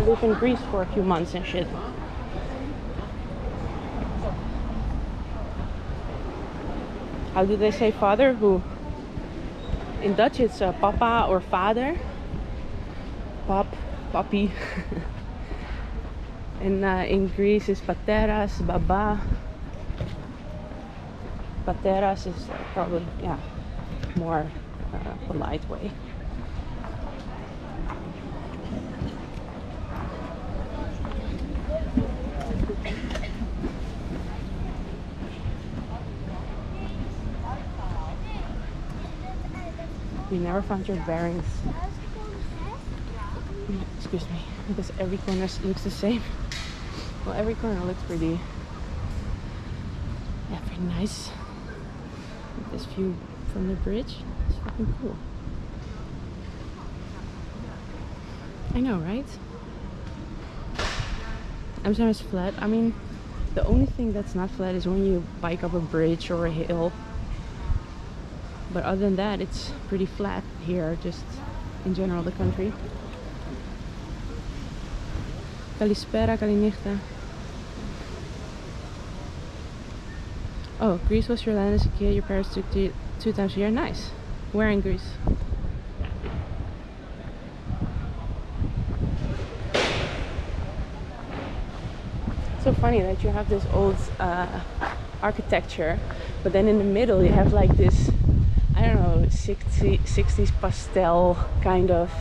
live in Greece for a few months and shit. How do they say father? Who? In Dutch it's papa or vader. Pap, papi. And in Greece is pateras, baba. Pateras is probably, yeah, more polite way. You never found your bearings. Excuse me, because every corner looks the same. Well, every corner looks pretty, yeah, pretty nice. This view from the bridge is fucking cool. I know, right? Amsterdam is flat. I mean, the only thing that's not flat is when you bike up a bridge or a hill. But other than that, it's pretty flat here, just in general, the country. Kalispera, Kalinichta. Oh, Greece was your land as a kid. Your parents took you 2 times a year. Nice. Where in Greece? It's so funny that you have this old architecture, but then in the middle you have like this, I don't know, 60s pastel kind of.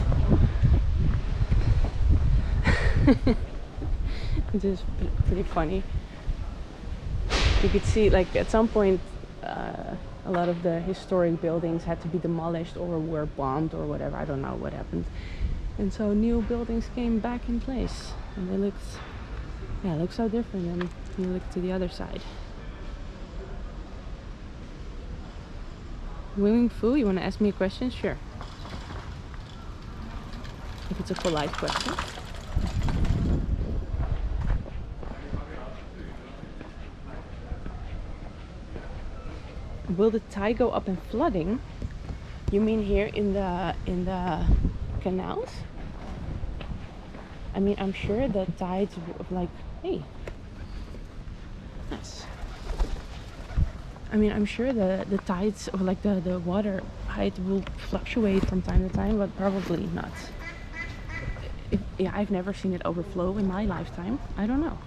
It is pretty funny. You could see, like, at some point a lot of the historic buildings had to be demolished or were bombed or whatever. I don't know what happened, and so new buildings came back in place, and they looked, yeah, look so different than you look to the other side. Wing Fu, you want to ask me a question? Sure, if it's a polite question. Will the tide go up in flooding? You mean here in the canals? I mean, I'm sure the tides of, like, hey, nice. I mean, I'm sure the tides of, like, the water height will fluctuate from time to time, but probably not. Yeah, I've never seen it overflow in my lifetime. I don't know.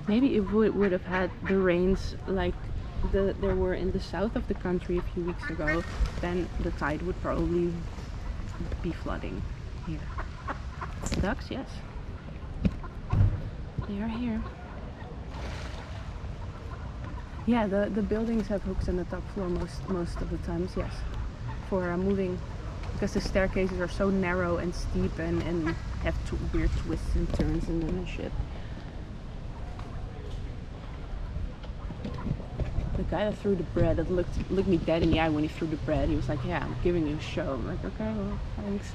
Maybe if we would have had the rains like there were in the south of the country a few weeks ago, then the tide would probably be flooding here. Ducks, yes. They are here. Yeah, the buildings have hooks on the top floor most of the times, yes. For moving, because the staircases are so narrow and steep and have weird twists and turns in them and shit. The guy that threw the bread, that looked me dead in the eye when he threw the bread. He was like, "Yeah, I'm giving you a show." I'm like, "Okay, well, thanks.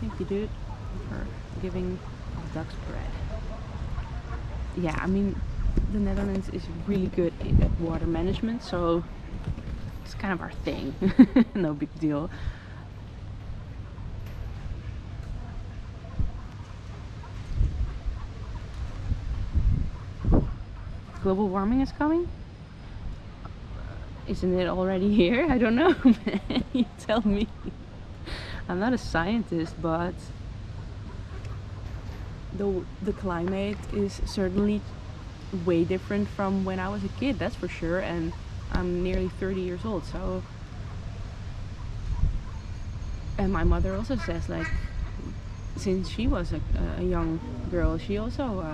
Thank you, dude, for giving ducks bread." Yeah, I mean, the Netherlands is really good at water management, so it's kind of our thing. No big deal. Global warming is coming? Isn't it already here? I don't know, man. You tell me. I'm not a scientist, but the climate is certainly way different from when I was a kid, that's for sure, and I'm nearly 30 years old, so. And my mother also says, like, since she was a young girl, she also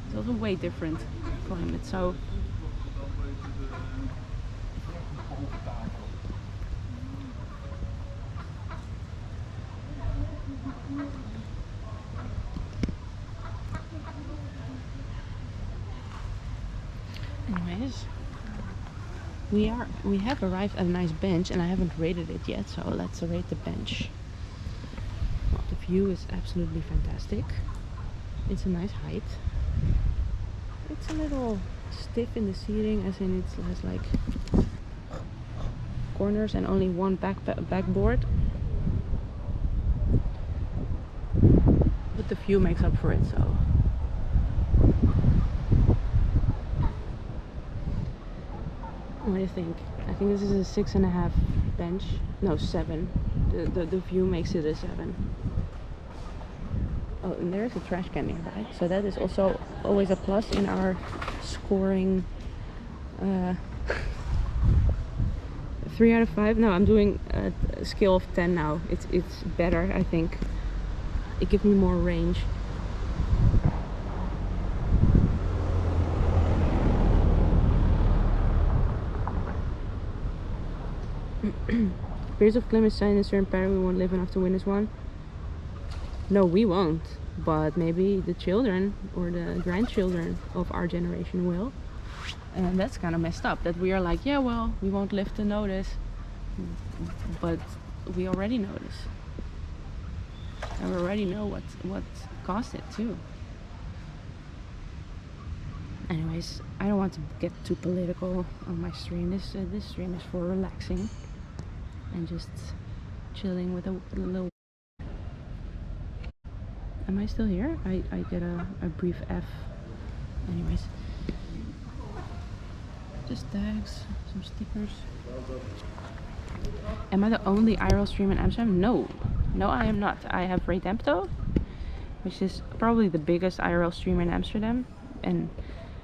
it's also way different climate, so We have arrived at a nice bench, and I haven't rated it yet, so let's rate the bench. Well, the view is absolutely fantastic. It's a nice height. It's a little stiff in the seating, as in it has like corners and only one backboard. But the view makes up for it, so. What do you think? I think this is a 6.5 bench. No, 7. The view makes it a 7. Oh, and there is a trash can nearby, so that is also always a plus in our scoring. 3 out of 5. No, I'm doing a scale of 10 now. It's better, I think. It gives me more range. Fears of climate sign in a certain pattern. We won't live enough to win this one. No, we won't. But maybe the children or the grandchildren of our generation will. And that's kind of messed up. That we are like, yeah, well, we won't live to know this. But we already know this. And we already know what caused it too. Anyways, I don't want to get too political on my stream. This stream is for relaxing and just chilling with a little. Am I still here? I get a brief F. Anyways, just tags, some stickers. Am I the only IRL streamer in Amsterdam? No, I am not. I have Redempto, which is probably the biggest IRL streamer in Amsterdam, and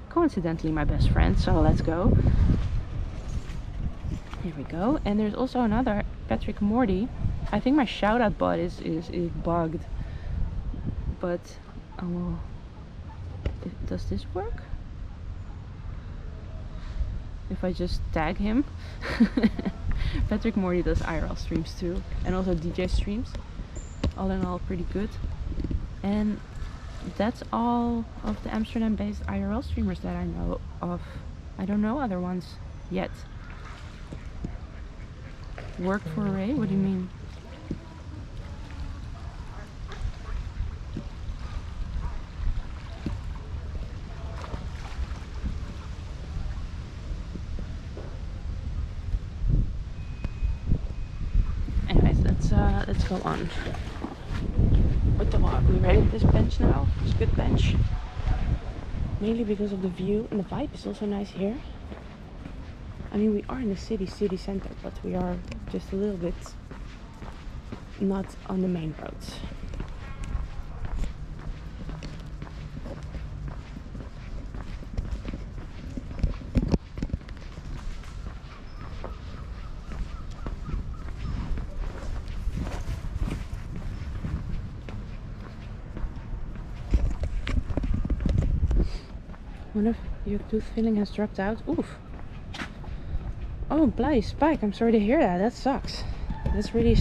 coincidentally my best friend. So let's go. Here we go. And there's also another Patrick Morty. I think my shout out bot is bugged, but does this work? If I just tag him. Patrick Morty does IRL streams too, and also DJ streams. All in all, pretty good. And that's all of the Amsterdam-based IRL streamers that I know of. I don't know other ones yet. Work for Ray? What do you mean? Anyways, let's go on with the walk. We rated this bench now. It's a good bench. Mainly because of the view, and the vibe is also nice here. I mean, we are in the city center, but we are just a little bit not on the main roads. One of your tooth filling has dropped out. Oof. Oh, Spike, I'm sorry to hear that. That sucks. That's really